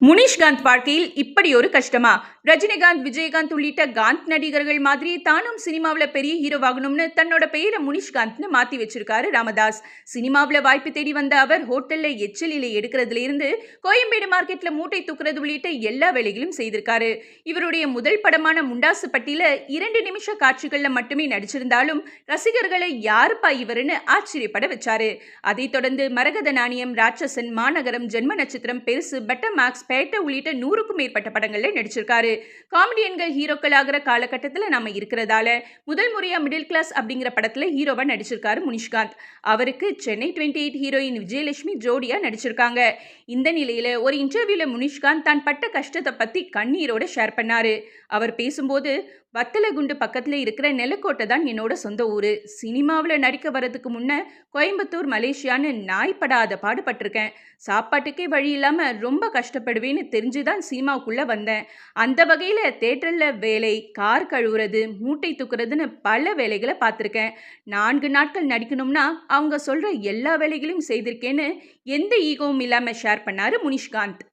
முனிஷ்காந்த் வாழ்க்கையில் இப்படி ஒரு கஷ்டமா? ரஜினிகாந்த், விஜயகாந்த் உள்ளிட்ட காந்த் நடிகர்கள் மாதிரி தானும் சினிமாவுல பெரிய ஹீரோவாகணும்னு தன்னோட பெயரை முனிஷ்காந்த்னு மாத்தி வச்சிருக்காரு ராமதாஸ். சினிமாவுல வாய்ப்பு தேடி வந்த அவர் ஹோட்டல்ல எச்சில் இலை எடுக்கிறதுல இருந்து கோயம்பேடு மார்க்கெட்ல மூட்டை தூக்குறது உள்ளிட்ட எல்லா வேலைகளும் செய்திருக்காரு. இவருடைய முதல் படமான முண்டாசு பட்டியில 2 நிமிஷ காட்சிகள்ல மட்டுமே நடிச்சிருந்தாலும் ரசிகர்களை யாருப்பா இவருன்னு ஆச்சரியப்பட வச்சாரு. அதைத் தொடர்ந்து மரகத நாணயம், ராட்சசன், மாநகரம், ஜென்ம நட்சத்திரம், பெருசு, பெட்டமாக்ஸ், பேட்ட உள்ளிட்ட 100க்கும் மேற்பட்ட படங்கள்ல நடிச்சிருக்காரு. காமெடியன்கள் ஹீரோக்கள் ஆகிற காலகட்டத்தில் நாம இருக்கிறதால முதல் முறையா மிடில் கிளாஸ் அப்படிங்கிற படத்துல ஹீரோவா நடிச்சிருக்காரு முனிஷ்காந்த். அவருக்கு சென்னை 28 ஹீரோயின் விஜயலட்சுமி ஜோடியா நடிச்சிருக்காங்க. இந்த நிலையில ஒரு இன்டர்வியூல முனிஷ்காந்த் தான் பட்ட கஷ்டத்தை பத்தி கண்ணீரோட ஷேர் பண்ணாரு. அவர் பேசும்போது, வத்தலகுண்டு பக்கத்துல இருக்கிற நெலக்கோட்டை தான் என்னோட சொந்த ஊரு. சினிமாவில் நடிக்க வர்றதுக்கு முன்ன கோயம்புத்தூர், மலேசியான்னு நாய்ப்படாத பாடுபட்டிருக்கேன். சாப்பாட்டுக்கே வழி இல்லாம ரொம்ப கஷ்டப்படுவேன்னு தெரிஞ்சுதான் சினிமாவுக்குள்ள வந்தேன். அந்த வகையில தேட்டர்ல வேலை, கார் கழுவுறது, மூட்டை தூக்குறதுன்னு பல வேலைகளை பார்த்துருக்கேன். 4 நாட்கள் நடிக்கணும்னா அவங்க சொல்ற எல்லா வேலைகளையும் செய்திருக்கேன்னு எந்த ஈகோவும் இல்லாம ஷேர் பண்ணாரு முனிஷ்காந்த்.